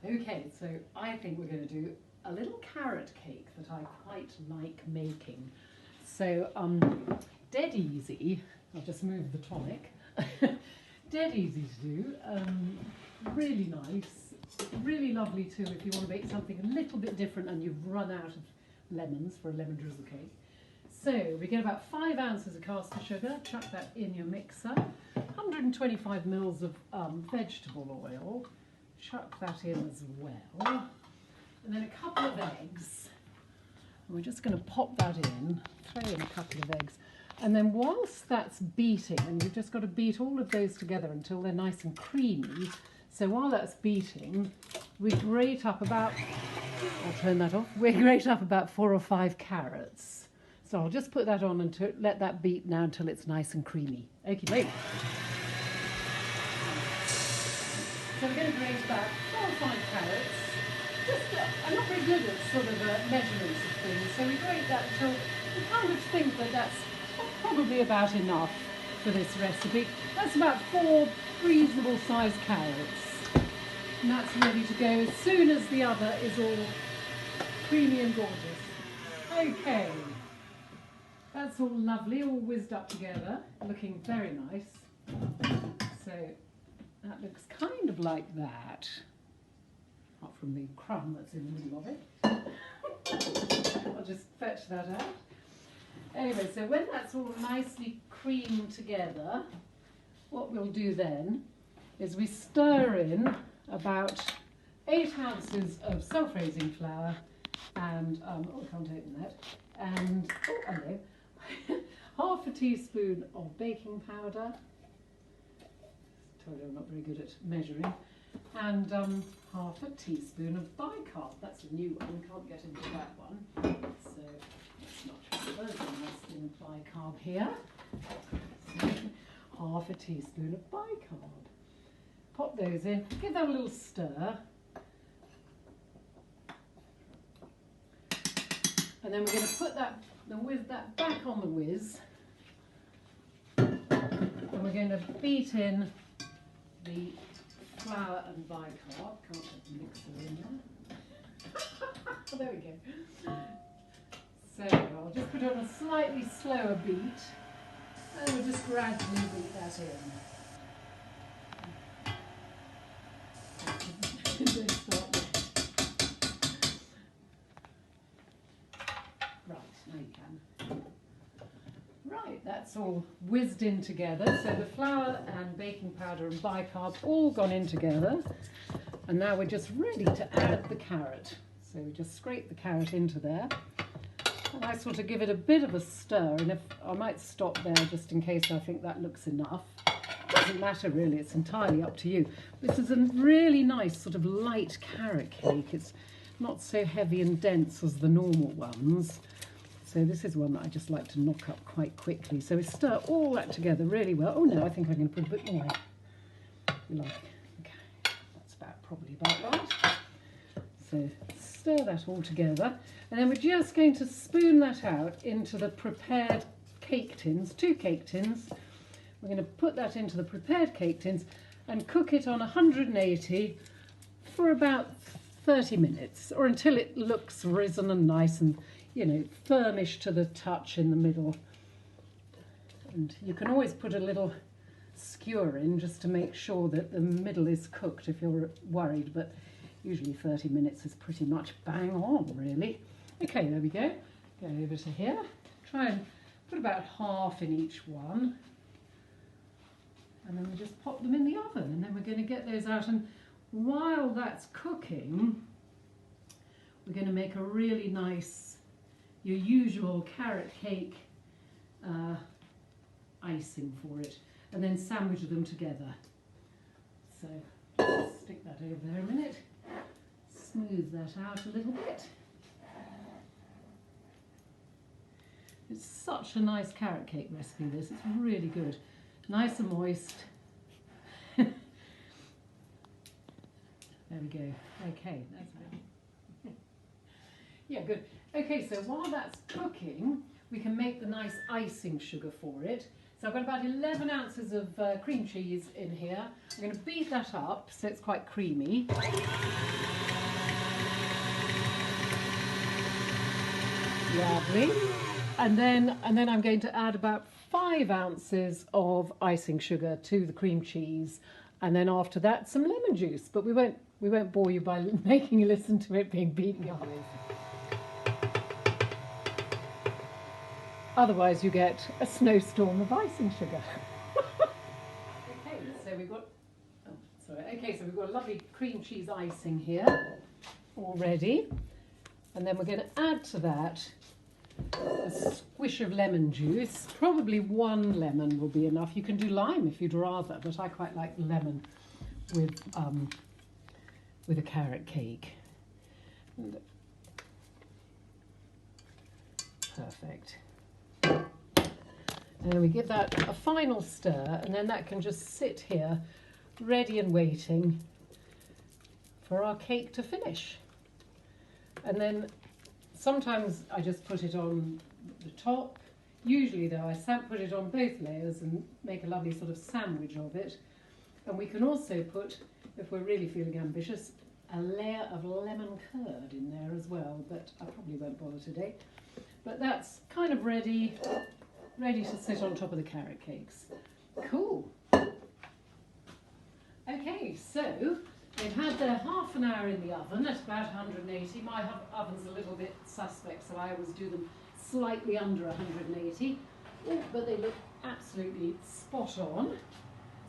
Okay, so I think we're going to do a little carrot cake that I quite like making. So dead easy. I'll just move the tonic. Dead easy to do. Really nice. Really lovely too if you want to make something a little bit different and you've run out of lemons for a lemon drizzle cake. So we get about 5 ounces of caster sugar. Chuck that in your mixer. 125 mils of vegetable oil. Chuck that in as well. And then a couple of eggs. And we're just going to pop that in, throw in a couple of eggs. And then whilst that's beating, and you've just got to beat all of those together until they're nice and creamy. So while that's beating, we grate up about, I'll turn that off, we grate up about 4 or 5 carrots. So I'll just put that on and let that beat now until it's nice and creamy. Okie doke. So we're going to grate about 4 or 5 carrots. I'm not very good at sort of measurements of things, so we grate that until we kind of think that that's probably about enough for this recipe. That's about 4 reasonable sized carrots. And that's ready to go as soon as the other is all creamy and gorgeous. Okay, that's all lovely, all whizzed up together, looking very nice. So that looks kind of like that, apart from the crumb that's in the middle of it. I'll just fetch that out. Anyway, so when that's all nicely creamed together, what we'll do then is we stir in about 8 ounces of self-raising flour and, oh, I can't open that, and, oh, hello, half a teaspoon of baking powder. Told you I'm not very good at measuring. And half a teaspoon of bicarb. That's a new one, can't get into that one. So let's not transfer the nice thin bicarb here. So, half a teaspoon of bicarb. Pop those in, give that a little stir. And then we're going to put that back on the whiz. And we're going to beat in the flour and bicarb. Can't get the mixer in there. There we go. So I'll just put on a slightly slower beat, and we'll just gradually beat that in. Don't start yet. Right, now you can. Right, that's all whizzed in together. So the flour and baking powder and bicarb all gone in together. And now we're just ready to add the carrot. So we just scrape the carrot into there. And I sort of give it a bit of a stir. And if I might stop there just in case I think that looks enough. Doesn't matter really, it's entirely up to you. This is a really nice sort of light carrot cake. It's not so heavy and dense as the normal ones. So this is one that I just like to knock up quite quickly. So we stir all that together really well. Oh no, I think I'm going to put a bit more. Like, okay, that's probably about right. So stir that all together. And then we're just going to spoon that out into the prepared cake tins, 2 cake tins. We're going to put that into the prepared cake tins and cook it on 180 for about 30 minutes, or until it looks risen and nice and, you know, firmish to the touch in the middle. And you can always put a little skewer in just to make sure that the middle is cooked if you're worried, but usually 30 minutes is pretty much bang on, really. Okay, there we go. Go over to here. Try and put about half in each one. And then we just pop them in the oven, and then we're going to get those out. And while that's cooking, we're going to make a really nice, your usual carrot cake icing for it, and then sandwich them together. So just stick that over there a minute, smooth that out a little bit. It's such a nice carrot cake recipe, this. It's really good. Nice and moist. There we go. Okay, that's good. Yeah, good. Okay, so while that's cooking, we can make the nice icing sugar for it. So I've got about 11 ounces of cream cheese in here. I'm going to beat that up so it's quite creamy. Lovely. And then I'm going to add about 5 ounces of icing sugar to the cream cheese. And then after that, some lemon juice. But we won't bore you by making you listen to it being beaten up. Otherwise, you get a snowstorm of icing sugar. Okay, so we've got we've got a lovely cream cheese icing here already, and then we're going to add to that a squish of lemon juice. Probably 1 lemon will be enough. You can do lime if you'd rather, but I quite like lemon with a carrot cake. And perfect. And then we give that a final stir, and then that can just sit here ready and waiting for our cake to finish. And then sometimes I just put it on the top. Usually though, I put it on both layers and make a lovely sort of sandwich of it. And we can also put, if we're really feeling ambitious, a layer of lemon curd in there as well, but I probably won't bother today. But that's kind of ready to sit on top of the carrot cakes. Cool. Okay, so they've had their half an hour in the oven at about 180. My oven's a little bit suspect, so I always do them slightly under 180. Oh, but they look absolutely spot on.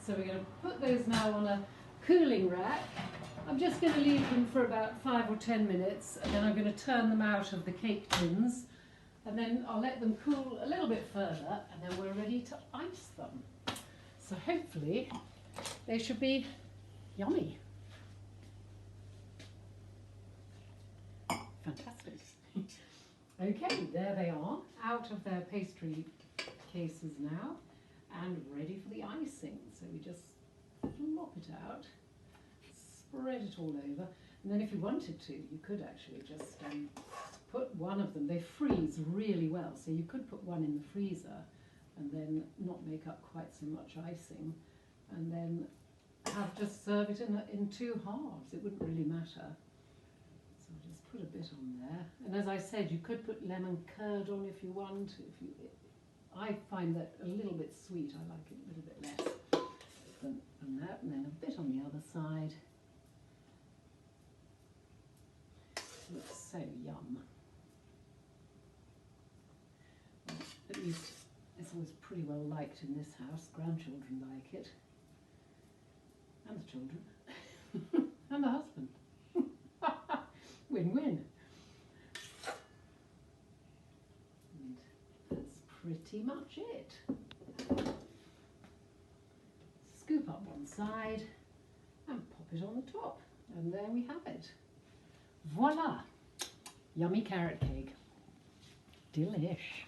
So we're going to put those now on a cooling rack. I'm just going to leave them for about 5 or 10 minutes, and then I'm going to turn them out of the cake tins. And then I'll let them cool a little bit further, and then we're ready to ice them. So hopefully they should be yummy. Fantastic. Okay, there they are, out of their pastry cases now, and ready for the icing. So we just flop it out, spread it all over, and then if you wanted to, you could actually just put one of them. They freeze really well, so you could put one in the freezer and then not make up quite so much icing, and then just serve it in 2 halves. It wouldn't really matter. So I'll just put a bit on there. And as I said, you could put lemon curd on if you want. I find that a little bit sweet. I like it a little bit less than that. And then a bit on the other side. It looks so yum. At least it's always pretty well liked in this house. Grandchildren like it. And the children. And the husband. Win-win. And that's pretty much it. Scoop up one side and pop it on the top. And there we have it. Voila! Yummy carrot cake. Delish.